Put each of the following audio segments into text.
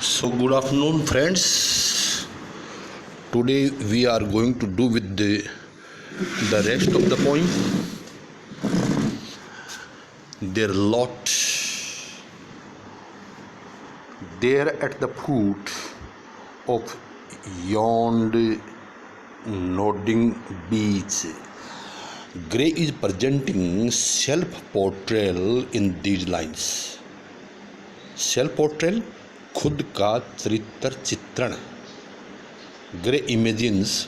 So good afternoon friends. Today we are going to do with the rest of the poem. There lot there at the foot of yonder nodding beach. Gray is presenting self-portrayal in these lines. Self-portrayal खुद का चरित्र चित्रण. Gray imagines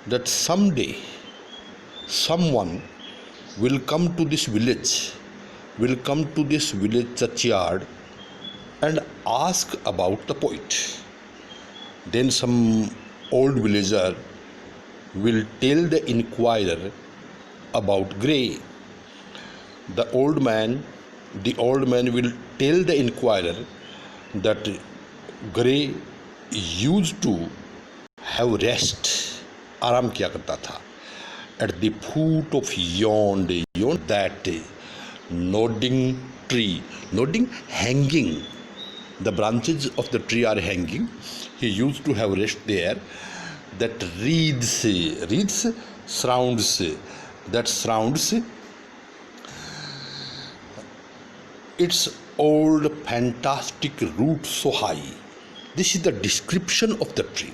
that someday someone will come to this village churchyard and ask about the poet. Then some old villager will tell the inquirer about Gray. The old man will tell the inquirer that Gray used to have rest, आराम किया करता था, at the foot of yonder that nodding tree. Nodding, hanging. The branches of the tree are hanging. He used to have rest there. That reeds surrounds. That surrounds its old fantastic root so high. This is the description of the tree.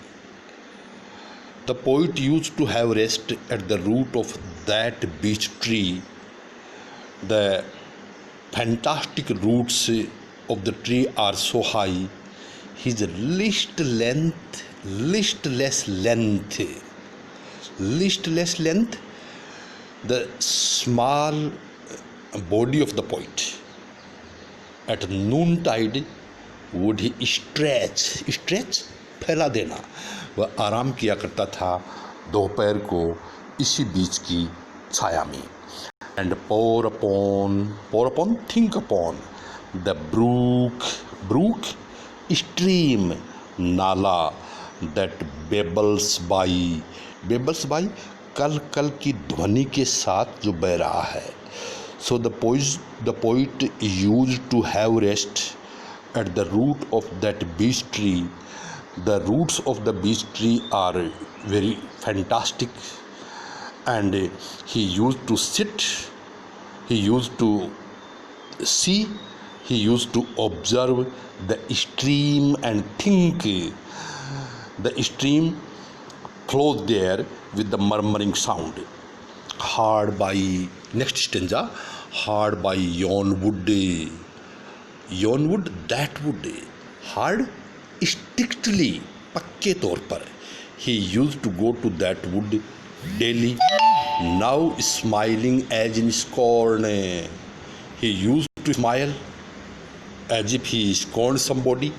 The poet used to have rest at the root of that beech tree. The fantastic roots of the tree are so high. His listless length, the small body of the poet. At noontide would he stretch फैला देना. वह आराम किया करता था दोपहर को इसी बीच की छाया में. And pour upon, think upon the brook, stream, नाला that babbles by, कल की ध्वनि के साथ जो बह रहा है. So the poet used to have rest at the root of that beech tree. The roots of the beech tree are very fantastic, and he used to sit, he used to see, he used to observe the stream and think. The stream flows there with the murmuring sound. Hard by, next stanza, hard by yon wood, that wood, hard, strictly, पक्के तौर पर. He used to go to that wood daily, now smiling as in scorn. He used to smile as if he scorned somebody,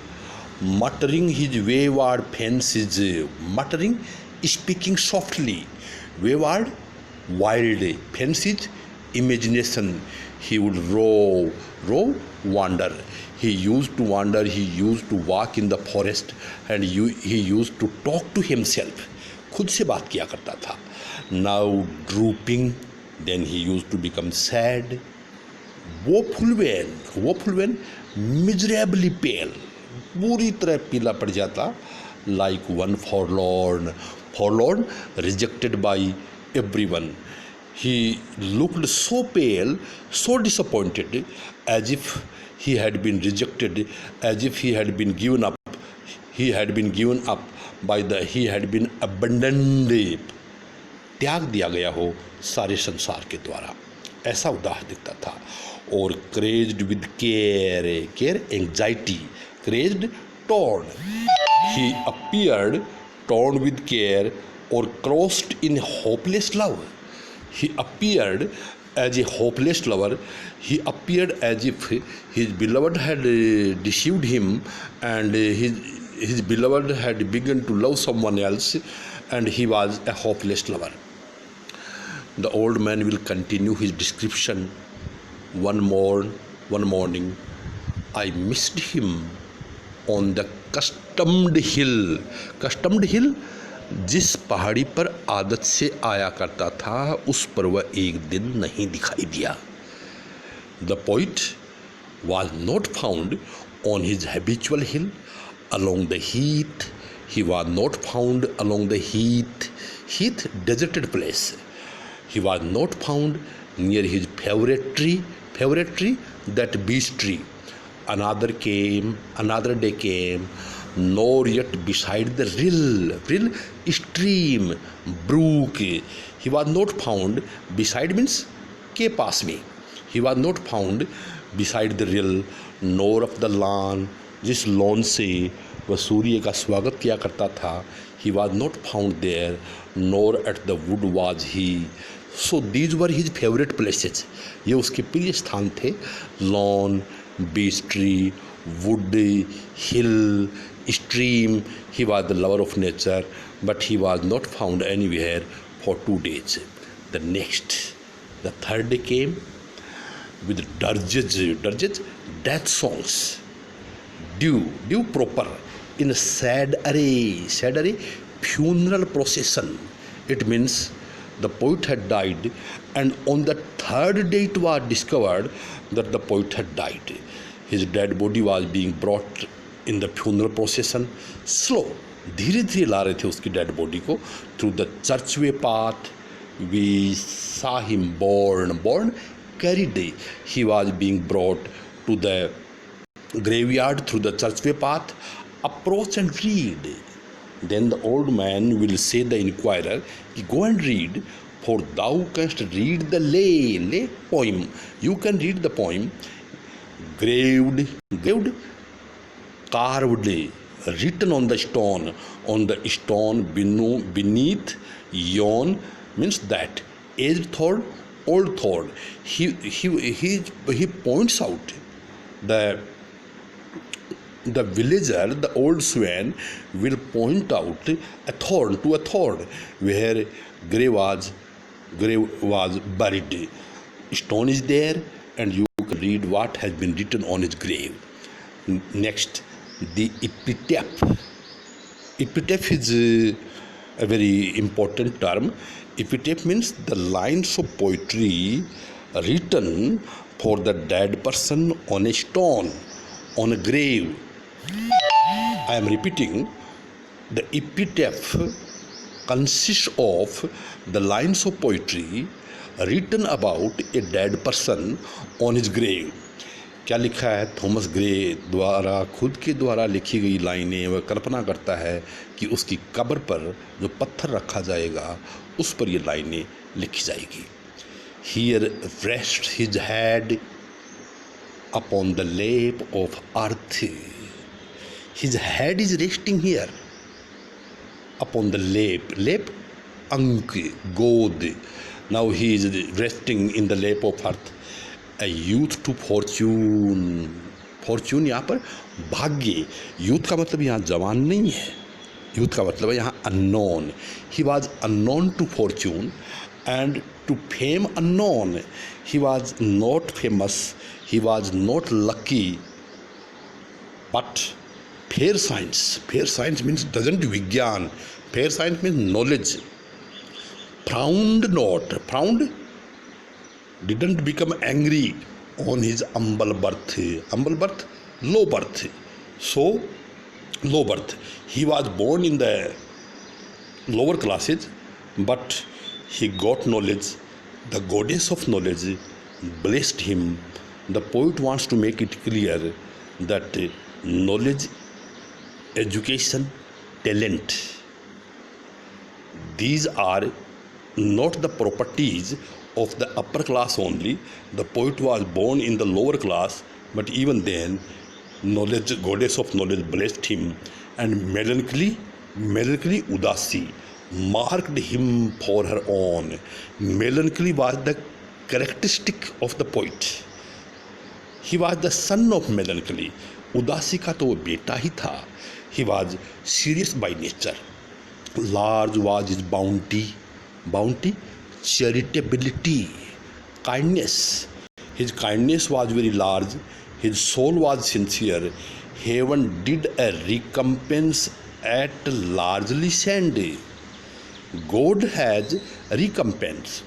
muttering his wayward fancies, muttering, speaking softly, wayward, wild, fancies, imagination. He would rove, wander. He used to wander, he used to walk in the forest, and he used to talk to himself. खुद से बात किया करता था. Now drooping, then he used to become sad. Woeful when, miserably pale, बुरी तरह पीला पड़ जाता. Like one forlorn, rejected by everyone. He looked so pale, so disappointed, as if he had been rejected, as if he had been given up. He had been abandoned, त्याग दिया गया हो सारे संसार के द्वारा. ऐसा उदास दिखता था. और crazed with care, anxiety, crazed, torn. He appeared torn with care or crossed in hopeless love. He appeared as a hopeless lover. He appeared as if his beloved had deceived him, and his beloved had begun to love someone else, and he was a hopeless lover. The old man will continue his description. One morning, I missed him on the customed hill. Customed hill, जिस पहाड़ी पर आदत से आया करता था, उस पर वह एक दिन नहीं दिखाई दिया. The poet was not found on his habitual hill along the heath. He was not found along the heath. Heath, deserted place. He was not found near his favorite tree, that beech tree. Another day came, nor yet beside the rill, stream, brook. He was not found. Beside means के पास में. He was not found beside the rill, nor of the lawn, जिस lawn से वह सूर्य का स्वागत किया करता था. He was not found there, nor at the wood was he. So these were his favorite places. ये उसके प्रिय स्थान थे. Lawn, beech tree, wood, hill, stream. He was the lover of nature, but he was not found anywhere for 2 days. The third day came with dirges, death songs, due proper, in a sad array, funeral procession. It means the poet had died, and on the third day it was discovered that the poet had died. His dead body was being brought in the funeral procession. Slow, धीरे धीरे ला रहे थे उसकी dead body को. Through the church way path we saw him born, carried. He was being brought to the graveyard through the churchway path. Approach and read. Then the old man will say the inquirer, go and read, for thou canst read the lay poem. You can read the poem. Graved, carved, written on the stone beneath yon, means that aged thought, old thought. He points out the villager, the old swan, will point out a thorn where grave was buried. Stone is there, and you can read what has been written on his grave. Next, the epitaph. Epitaph is a very important term. Epitaph means the lines of poetry written for the dead person on a stone, on a grave. I am repeating, the epitaph consists of the lines of poetry written about a dead person on his grave. क्या लिखा है? Thomas Gray द्वारा खुद के द्वारा लिखी गई लाइनें. वह कल्पना करता है कि उसकी कब्र पर जो पत्थर रखा जाएगा उस पर ये लाइनें लिखी जाएगी. Here rests his head upon the lap of earth. His head is resting here upon the lap, अंक, गोद. Now he is resting in the lap of earth. A youth to fortune. Fortune यहाँ पर भाग्य. Youth का मतलब यहाँ जवान नहीं है. यूथ का मतलब है यहाँ unknown. He was unknown to fortune and to fame unknown. He was not famous. He was not lucky. But fair science. Fair science means doesn't विज्ञान. Fair science means knowledge. Frowned not. Frowned, didn't become angry on his humble birth. Humble birth, low birth. So, low birth. He was born in the lower classes, but he got knowledge. The goddess of knowledge blessed him. The poet wants to make it clear that knowledge, education, talent, these are not the properties of the upper class only. The poet was born in the lower class, but even then, knowledge, goddess of knowledge blessed him, and melancholy Udasi marked him for her own. Melancholy was the characteristic of the poet. He was the son of melancholy. उदासी का तो वो बेटा ही था. He was serious by nature. Large was his bounty, charitability, kindness. His kindness was very large. His soul was sincere. Heaven did a recompense at largely send. God has recompense.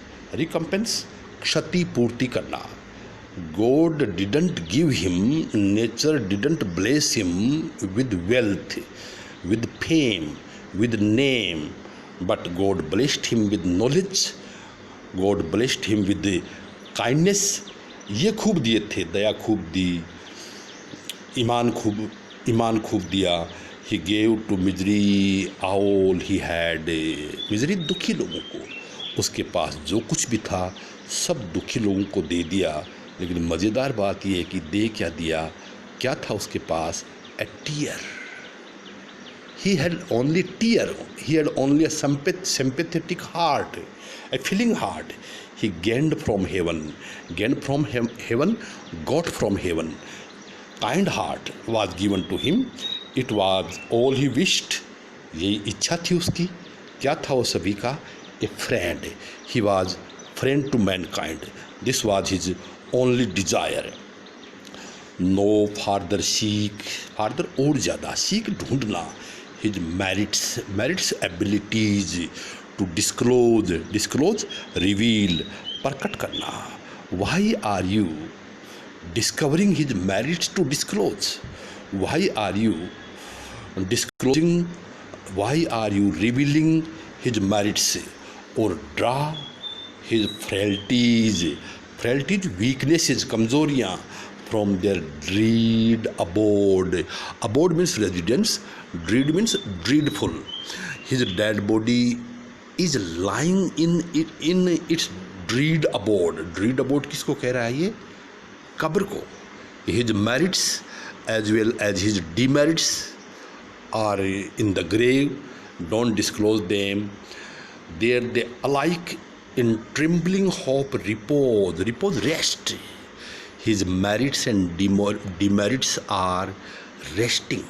क्षति पूर्ति करना. God didn't give him, nature didn't bless him with wealth, with fame, with name, but God blessed him with knowledge, God blessed him with the kindness. ये खूब दिए थे, दया खूब दी, ईमान खूब दिया. He gave to misery all he had. Misery दुखी लोगों को, उसके पास जो कुछ भी था सब दुखी लोगों को दे दिया. लेकिन मज़ेदार बात यह है कि दे क्या दिया, क्या था उसके पास? A tear. He had only tear. He had only a sympathetic heart, a feeling heart. He gained from heaven, got from heaven. Kind heart was given to him. It was all he wished. यही इच्छा थी उसकी. क्या था वो सभी का? A friend. He was friend to mankind. This was his only desire. No further seek, further और ज़्यादा seek ढूंढना. His merits abilities to disclose, reveal, प्रकट करना. Why are you discovering his merits to disclose? Why are you disclosing? Why are you revealing his merits or draw his frailties, weaknesses, कमजोरियाँ from their dread abode. Abode means residence, dread means dreadful. His dead body is lying in its dread abode. Dread abode किसको कह रहा है ये? कब्र को. His merits as well as his demerits are in the grave. Don't disclose them. There they alike in trembling hope repose rest. His merits and demerits are resting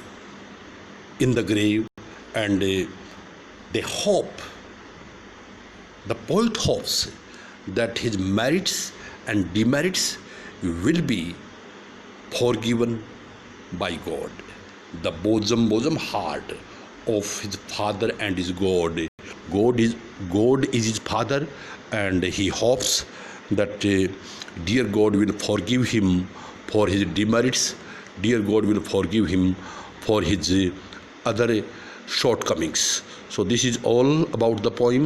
in the grave, and they hope, the poet hopes that his merits and demerits will be forgiven by God. The bosom heart of his father and his God. God is his father, and he hopes that dear God will forgive him for his demerits. Dear God will forgive him for his other shortcomings. So this is all about the poem.